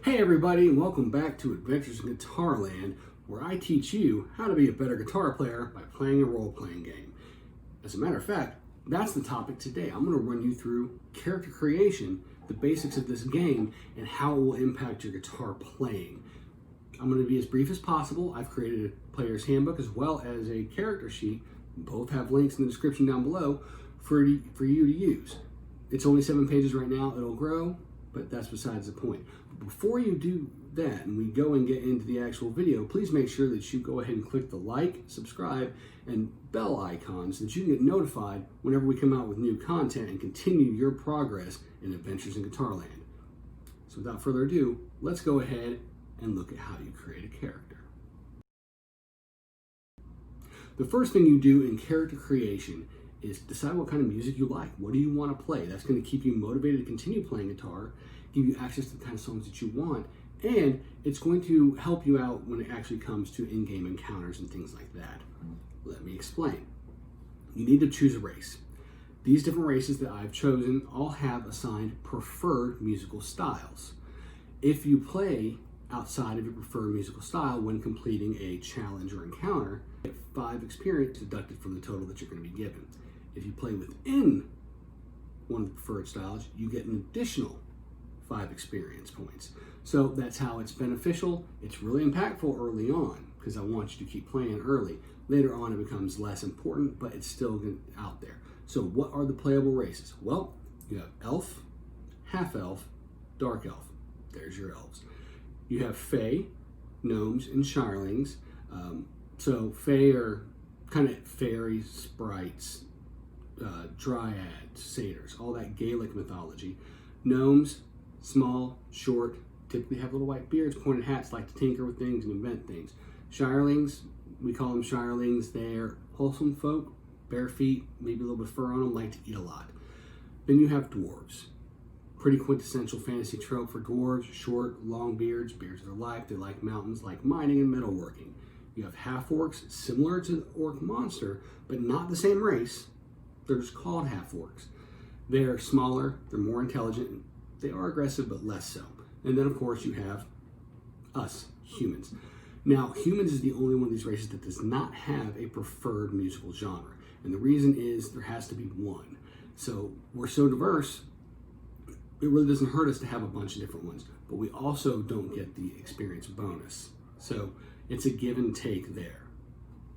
Hey everybody, and welcome back to Adventures in Guitarland, where I teach you how to be a better guitar player by playing a role-playing game. As a matter of fact, that's the topic today. I'm going to run you through character creation, the basics of this game, and how it will impact your guitar playing. I'm going to be as brief as possible. I've created a player's handbook as well as a character sheet. Both have links in the description down below for you to use. It's only 7 pages right now. It'll grow, but that's besides the point. Before you do that and we go and get into the actual video, please make sure that you go ahead and click the like, subscribe, and bell icons so that you can get notified whenever we come out with new content and continue your progress in Adventures in Guitarland. So without further ado, let's go ahead and look at how you create a character. The first thing you do in character creation is decide what kind of music you like. What do you want to play? That's going to keep you motivated to continue playing guitar, give you access to the kind of songs that you want, and it's going to help you out when it actually comes to in-game encounters and things like that. Let me explain. You need to choose a race. These different races that I've chosen all have assigned preferred musical styles. If you play outside of your preferred musical style when completing a challenge or encounter, you get 5 experience deducted from the total that you're going to be given. If you play within one of the preferred styles, you get an additional 5 experience points. So that's how it's beneficial. It's really impactful early on because I want you to keep playing early. Later on it becomes less important, but it's still out there. So what are the playable races? Well, you have elf, half elf, dark elf. There's your elves. You have fae, gnomes, and shirelings. So fae are kind of fairies, sprites, dryads, satyrs, all that Gaelic mythology. Gnomes, small, short, typically have little white beards, pointed hats, like to tinker with things and invent things. Shirelings, we call them shirelings. They're wholesome folk, bare feet, maybe a little bit of fur on them, like to eat a lot. Then you have dwarves. Pretty quintessential fantasy trope for dwarves, short, long beards, beards of their life. They like mountains, like mining and metalworking. You have half-orcs, similar to the orc monster, but not the same race. They're just called half-orcs. They're smaller, they're more intelligent, they are aggressive, but less so. And then, of course, you have us, humans. Now, humans is the only one of these races that does not have a preferred musical genre. And the reason is there has to be one. So we're so diverse, it really doesn't hurt us to have a bunch of different ones. But we also don't get the experience bonus. So it's a give and take there.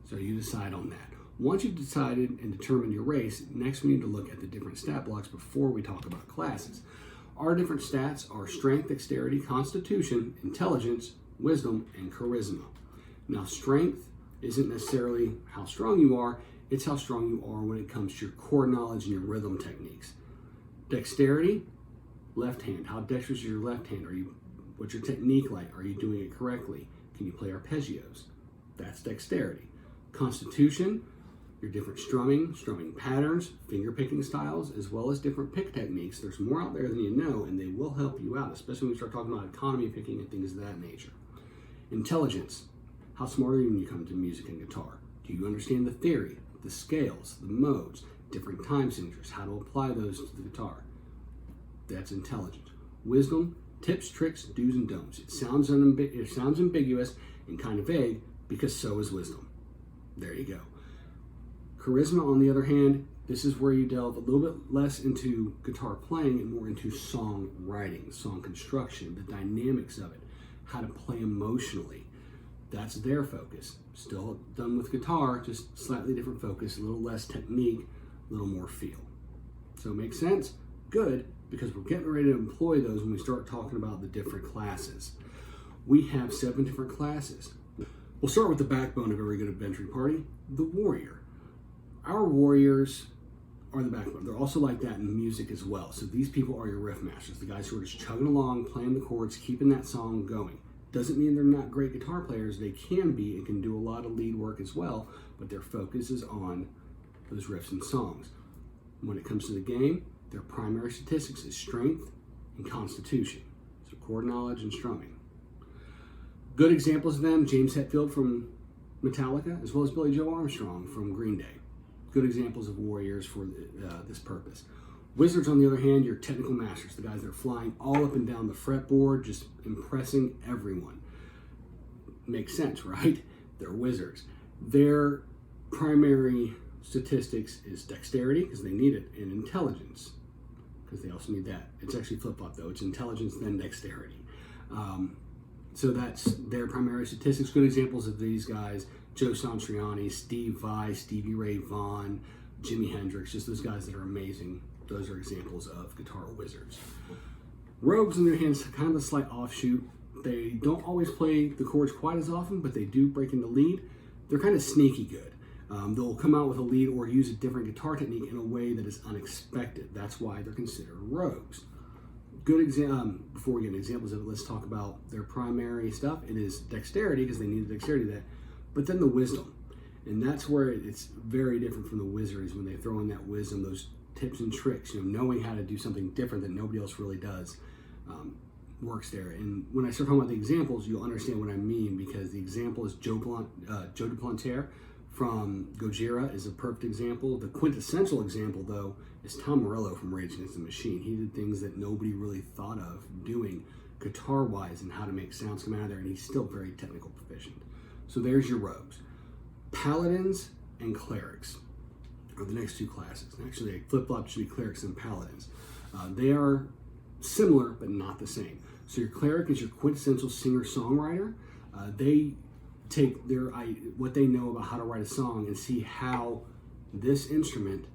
So you decide on that. Once you've decided and determined your race, next we need to look at the different stat blocks before we talk about classes. Our different stats are strength, dexterity, constitution, intelligence, wisdom, and charisma. Now, strength isn't necessarily how strong you are, it's how strong you are when it comes to your core knowledge and your rhythm techniques. Dexterity, left hand. How dexterous is your left hand? What's your technique like? Are you doing it correctly? Can you play arpeggios? That's dexterity. Constitution, your different strumming patterns, finger picking styles, as well as different pick techniques. There's more out there than you know, and they will help you out, especially when we start talking about economy picking and things of that nature. Intelligence. How smart are you when you come to music and guitar? Do you understand the theory, the scales, the modes, different time signatures, how to apply those to the guitar? That's intelligence. Wisdom, tips, tricks, do's, and don'ts. It sounds ambiguous and kind of vague because so is wisdom. There you go. Charisma, on the other hand, this is where you delve a little bit less into guitar playing and more into song writing, song construction, the dynamics of it, how to play emotionally. That's their focus. Still done with guitar, just slightly different focus, a little less technique, a little more feel. So makes sense? Good, because we're getting ready to employ those when we start talking about the different classes. We have 7 different classes. We'll start with the backbone of every good adventuring party, the warrior. Our warriors are the backbone. They're also like that in music as well. So these people are your riff masters, the guys who are just chugging along, playing the chords, keeping that song going. Doesn't mean they're not great guitar players. They can be and can do a lot of lead work as well, but their focus is on those riffs and songs. When it comes to the game, their primary statistics is strength and constitution. So chord knowledge and strumming. Good examples of them, James Hetfield from Metallica, as well as Billy Joe Armstrong from Green Day. Good examples of warriors for this purpose. Wizards, on the other hand, your technical masters, the guys that are flying all up and down the fretboard, just impressing everyone. Makes sense, right? They're wizards. Their primary statistics is dexterity, because they need it, and intelligence, because they also need that. It's actually flip-flop, though. It's intelligence, then dexterity. So that's their primary statistics. Good examples of these guys: Joe Satriani, Steve Vai, Stevie Ray Vaughan, Jimi Hendrix, just those guys that are amazing. Those are examples of guitar wizards. Rogues, on the other hand, is kind of a slight offshoot. They don't always play the chords quite as often, but they do break into lead. They're kind of sneaky good. They'll come out with a lead or use a different guitar technique in a way that is unexpected. That's why they're considered rogues. Good before we get into examples of it, let's talk about their primary stuff. It is dexterity, because they need the dexterity to that, but then the wisdom. And that's where it's very different from the wizards, when they throw in that wisdom, those tips and tricks, knowing how to do something different that nobody else really does, works there. And when I start talking about the examples, you'll understand what I mean, because the example is Joe Duplantier from Gojira is a perfect example. The quintessential example, though, is Tom Morello from Rage Against the Machine. He did things that nobody really thought of doing guitar-wise and how to make sounds come out of there, and he's still very technical proficient. So there's your rogues. Paladins and clerics are the next two classes. Actually, flip-flop should be clerics and paladins. They are similar, but not the same. So your cleric is your quintessential singer-songwriter. They take what they know about how to write a song and see how this instrument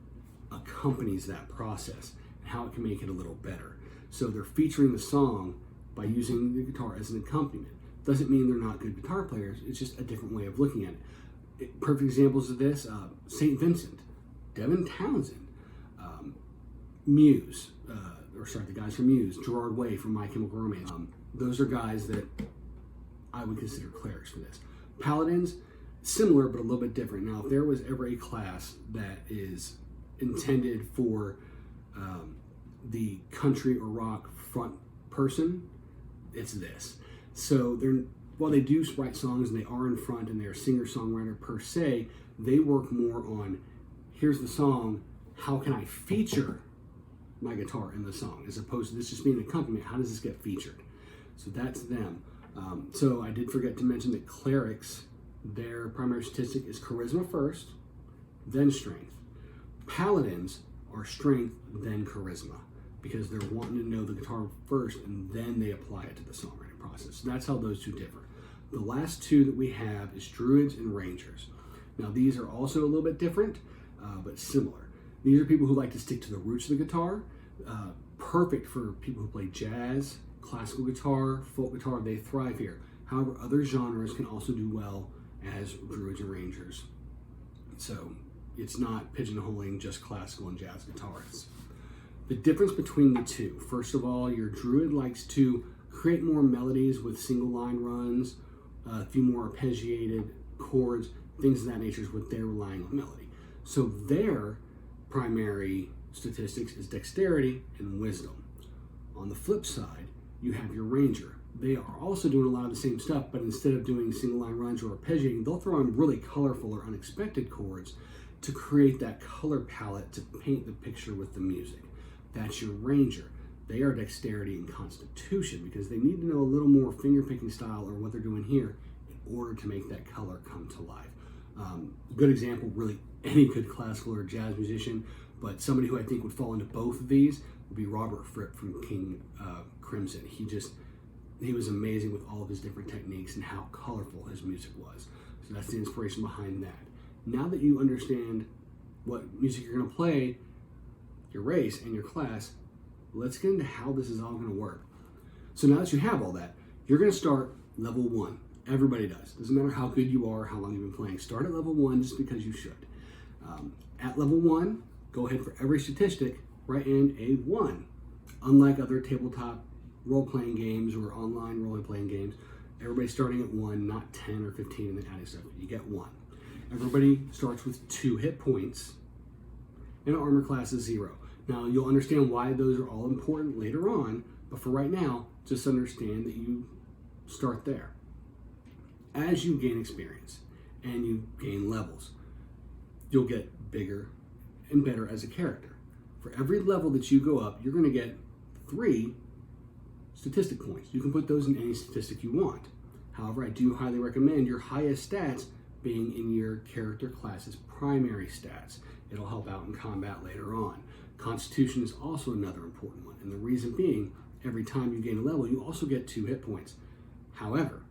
accompanies that process and how it can make it a little better. So they're featuring the song by using the guitar as an accompaniment. Doesn't mean they're not good guitar players. It's just a different way of looking at it. Perfect examples of this: St. Vincent, Devin Townsend, Muse, the guys from Muse, Gerard Way from My Chemical Romance. Those are guys that I would consider clerics for this. Paladins, similar but a little bit different. Now, if there was ever a class that is intended for the country or rock front person, it's this. So while they do write songs and they are in front and they're a singer-songwriter per se, they work more on, here's the song, how can I feature my guitar in the song, as opposed to this just being an accompaniment. How does this get featured? So that's them. So I did forget to mention that clerics, their primary statistic is charisma first, then strength. Paladins are strength, then charisma, because they're wanting to know the guitar first and then they apply it to the songwriting process. So that's how those two differ. The last two that we have is druids and rangers. Now these are also a little bit different, but similar. These are people who like to stick to the roots of the guitar. Perfect for people who play jazz, classical guitar, folk guitar. They thrive here. However, other genres can also do well as druids and rangers. So it's not pigeonholing just classical and jazz guitarists. The difference between the two: first of all, your druid likes to create more melodies with single line runs, a few more arpeggiated chords, things of that nature is what they're relying on melody. So their primary statistics is dexterity and wisdom. On the flip side, you have your ranger. They are also doing a lot of the same stuff, but instead of doing single line runs or arpeggiating, they'll throw in really colorful or unexpected chords to create that color palette to paint the picture with the music. That's your ranger. They are dexterity and constitution, because they need to know a little more finger picking style or what they're doing here in order to make that color come to life. Good example, really any good classical or jazz musician, but somebody who I think would fall into both of these would be Robert Fripp from King Crimson. He was amazing with all of his different techniques and how colorful his music was. So that's the inspiration behind that. Now that you understand what music you're going to play, your race and your class, let's get into how this is all going to work. So now that you have all that, you're going to start level 1. Everybody does. Doesn't matter how good you are, how long you've been playing. Start at level 1 just because you should. At level 1, go ahead for every statistic, write in a 1. Unlike other tabletop role-playing games or online role-playing games, everybody's starting at 1, not 10 or 15 and then adding stuff. You get 1. Everybody starts with 2 hit points and armor class is 0. Now, you'll understand why those are all important later on, but for right now, just understand that you start there. As you gain experience and you gain levels, you'll get bigger and better as a character. For every level that you go up, you're going to get 3 statistic points. You can put those in any statistic you want. However, I do highly recommend your highest stats being in your character class's primary stats. It'll help out in combat later on. Constitution is also another important one, and the reason being, every time you gain a level, you also get 2 hit points. However,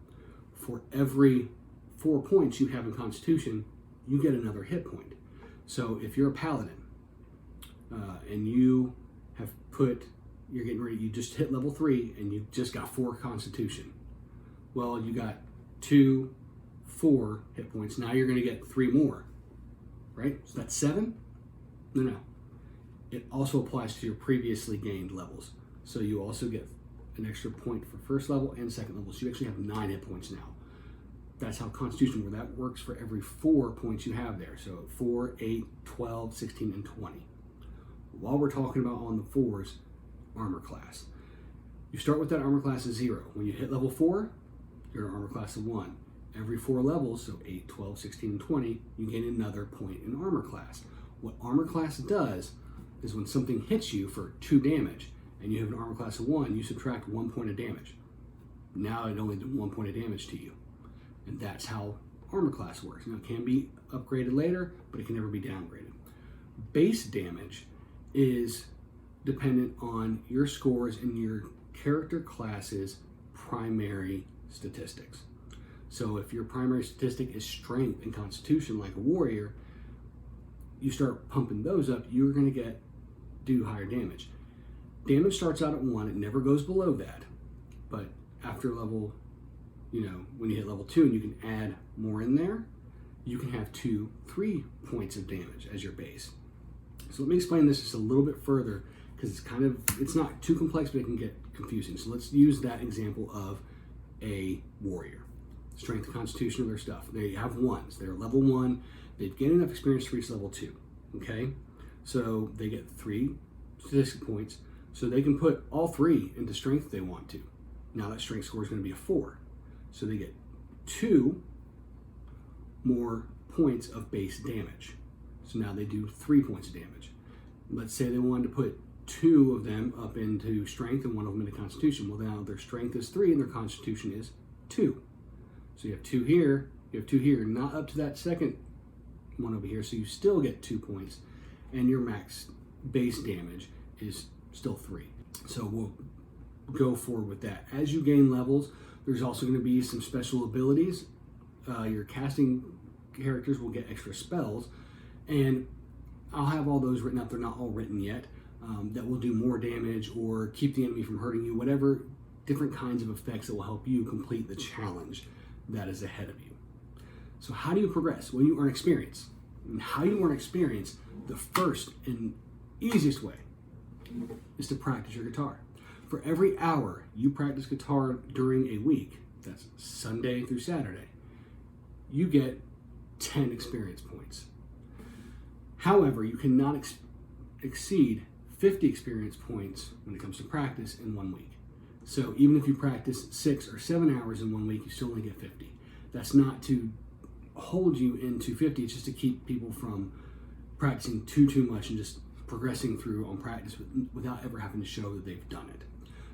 for every 4 points you have in Constitution, you get another hit point. So if you're a paladin, and you have you're getting ready, you just hit level 3 and you just got 4 Constitution. Well, you got 2, 4 hit points. Now you're going to get 3 more, right? So that's 7? No. It also applies to your previously gained levels. So you also get an extra point for first level and second level. So you actually have 9 hit points now. That's how Constitution, where that works for every 4 points you have there. So 4, 8, 12, 16, and 20. While we're talking about on the 4s, armor class. You start with that armor class of 0. When you hit level 4, you're an armor class of 1. Every 4 levels, so 8, 12, 16, and 20, you gain another point in armor class. What armor class does is when something hits you for 2 damage, and you have an armor class of 1, you subtract 1 point of damage. Now it only did 1 point of damage to you. And that's how armor class works. Now it can be upgraded later, but it can never be downgraded. Base damage is dependent on your scores and your character class's primary statistics. So if your primary statistic is strength and constitution like a warrior, you start pumping those up, you're going to do higher damage. Damage starts out at 1, it never goes below that. But after level, when you hit level 2 and you can add more in there, you can have 2, 3 points of damage as your base. So let me explain this just a little bit further, because it's not too complex, but it can get confusing. So let's use that example of a warrior. Strength and constitution of their stuff. They have 1s. They're level 1. They've gained enough experience to reach level 2. Okay? So they get 3 statistic points. So they can put all 3 into strength if they want to. Now that strength score is going to be a 4. So they get 2 more points of base damage. So now they do 3 points of damage. Let's say they wanted to put 2 of them up into strength and 1 of them into constitution. Well, now their strength is 3 and their constitution is 2. So you have 2 here, you have 2 here, not up to that second one over here. So you still get 2 points, and your max base damage is still 3. So we'll go forward with that. As you gain levels, there's also going to be some special abilities. Your casting characters will get extra spells, and I'll have all those written up. They're not all written yet. That will do more damage or keep the enemy from hurting you, whatever different kinds of effects that will help you complete the challenge that is ahead of you. So how do you progress? Well, you earn experience. And how you earn experience, the first and easiest way is to practice your guitar. For every hour you practice guitar during a week, that's Sunday through Saturday, you get 10 experience points. However, you cannot exceed 50 experience points when it comes to practice in 1 week. So even if you practice 6 or 7 hours in 1 week, you still only get 50. That's not to hold you into 50, it's just to keep people from practicing too much and just progressing through on practice without ever having to show that they've done it.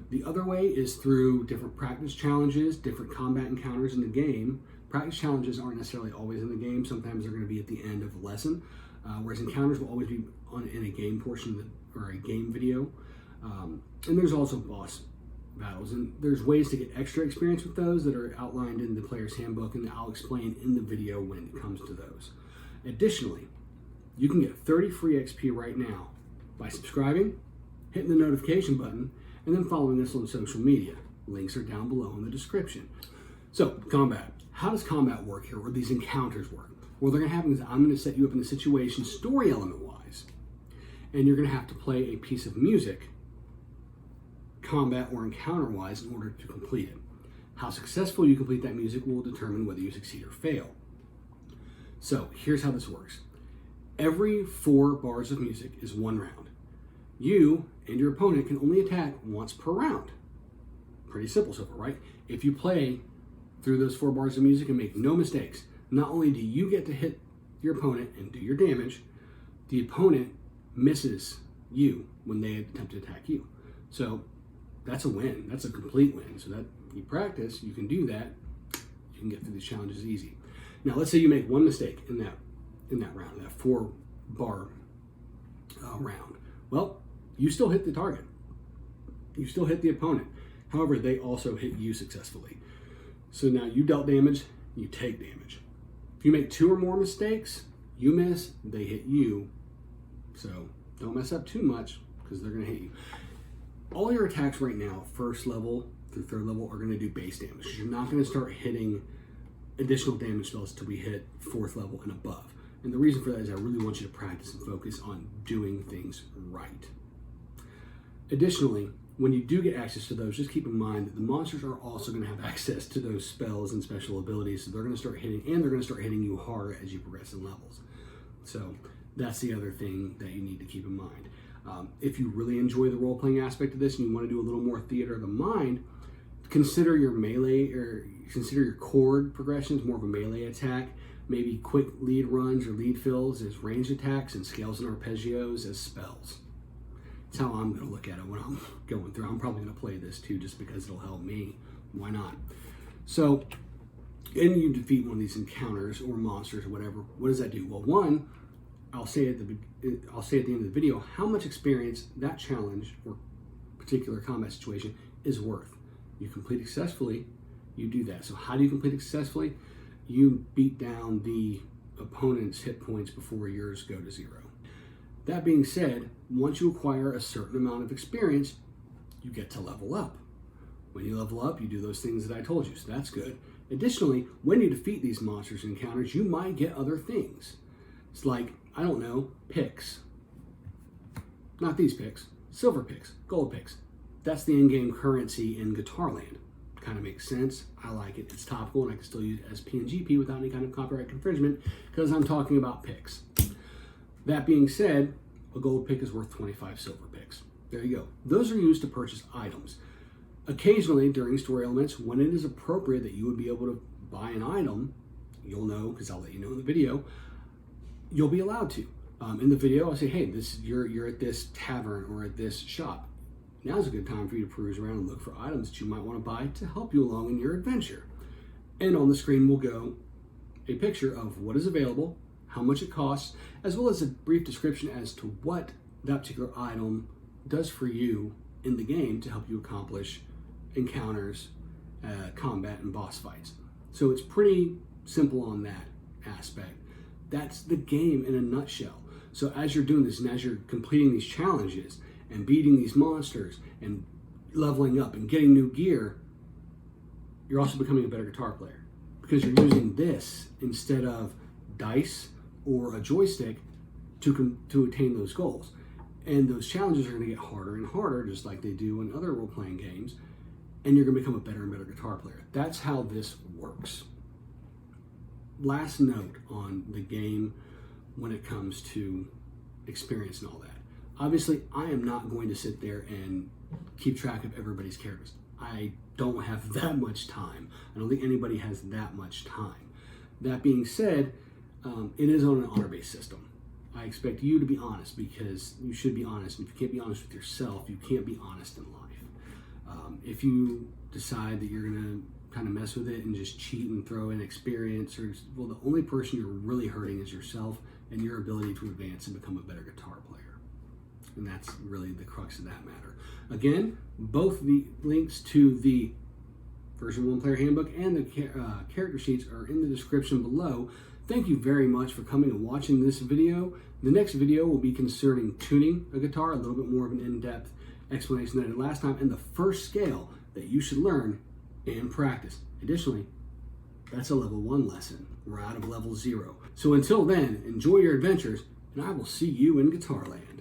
The other way is through different practice challenges, different combat encounters in the game. Practice challenges aren't necessarily always in the game. Sometimes they're going to be at the end of the lesson, whereas encounters will always be in a game portion or a game video. And there's also boss battles, and there's ways to get extra experience with those that are outlined in the player's handbook, and I'll explain in the video when it comes to those. Additionally, you can get 30 free XP right now by subscribing, hitting the notification button, and then following us on social media. Links are down below in the description. So, combat. How does combat work here, or these encounters work? Well, they're going to happen is I'm going to set you up in a situation story element wise, and you're going to have to play a piece of music combat or encounter wise in order to complete it. How successful you complete that music will determine whether you succeed or fail. So here's how this works. Every 4 bars of music is 1 round. You and your opponent can only attack once per round. Pretty simple so far, right? If you play through those 4 bars of music and make no mistakes, not only do you get to hit your opponent and do your damage, the opponent misses you when they attempt to attack you. So that's a win. That's a complete win. So that you practice, you can do that. You can get through these challenges easy. Now, let's say you make one mistake in that round, that 4-bar round. Well, you still hit the target. You still hit the opponent. However, they also hit you successfully. So now you dealt damage, you take damage. If you make 2 or more mistakes, you miss, they hit you. So don't mess up too much because they're going to hit you. All your attacks right now, 1st level through 3rd level, are going to do base damage. You're not going to start hitting additional damage spells until we hit 4th level and above. And the reason for that is I really want you to practice and focus on doing things right. Additionally, when you do get access to those, just keep in mind that the monsters are also going to have access to those spells and special abilities. So they're going to start hitting, and they're going to start hitting you harder as you progress in levels. So that's the other thing that you need to keep in mind. If you really enjoy the role-playing aspect of this and you want to do a little more theater of the mind, consider your melee or consider your chord progressions more of a melee attack. Maybe quick lead runs or lead fills as ranged attacks and scales and arpeggios as spells. That's how I'm going to look at it when I'm going through. I'm probably going to play this too just because it'll help me. Why not? So, and you defeat one of these encounters or monsters or whatever. What does that do? Well, one, I'll say at the end of the video how much experience that challenge or particular combat situation is worth. You complete it successfully, you do that. So how do you complete it successfully? You beat down the opponent's hit points before yours go to 0. That being said, once you acquire a certain amount of experience, you get to level up. When you level up, you do those things that I told you, so that's good. Additionally, when you defeat these monsters and encounters, you might get other things. It's like, I don't know, picks. Not these picks, silver picks, gold picks. That's the in-game currency in Guitarland. Kind of makes sense. I like it. It's topical, and I can still use it as PNGP without any kind of copyright infringement because I'm talking about picks. That being said, a gold pick is worth 25 silver picks. There you go. Those are used to purchase items. Occasionally, during story elements, when it is appropriate that you would be able to buy an item, you'll know because I'll let you know in the video, you'll be allowed to. In the video, I'll say, hey, you're at this tavern or at this shop. Now's a good time for you to peruse around and look for items that you might want to buy to help you along in your adventure. And on the screen will go a picture of what is available, how much it costs, as well as a brief description as to what that particular item does for you in the game to help you accomplish encounters, combat, and boss fights. So it's pretty simple on that aspect. That's the game in a nutshell. So as you're doing this and as you're completing these challenges and beating these monsters and leveling up and getting new gear, you're also becoming a better guitar player because you're using this instead of dice or a joystick to attain those goals. And those challenges are going to get harder and harder, just like they do in other role-playing games, and you're going to become a better and better guitar player. That's how this works. Last note on the game when it comes to experience and all that. Obviously, I am not going to sit there and keep track of everybody's characters. I don't have that much time. I don't think anybody has that much time. That being said, it is on an honor-based system. I expect you to be honest because you should be honest. And if you can't be honest with yourself, you can't be honest in life. If you decide that you're going to kind of mess with it and just cheat and throw in experience, well, the only person you're really hurting is yourself and your ability to advance and become a better guitar player. And that's really the crux of that matter. Again, both the links to the version 1 player handbook and the character sheets are in the description below. Thank you very much for coming and watching this video. The next video will be concerning tuning a guitar, a little bit more of an in-depth explanation than I did last time, and the first scale that you should learn and practice. Additionally, that's a level 1 lesson. We're out of level 0. So until then, enjoy your adventures, and I will see you in Guitarland.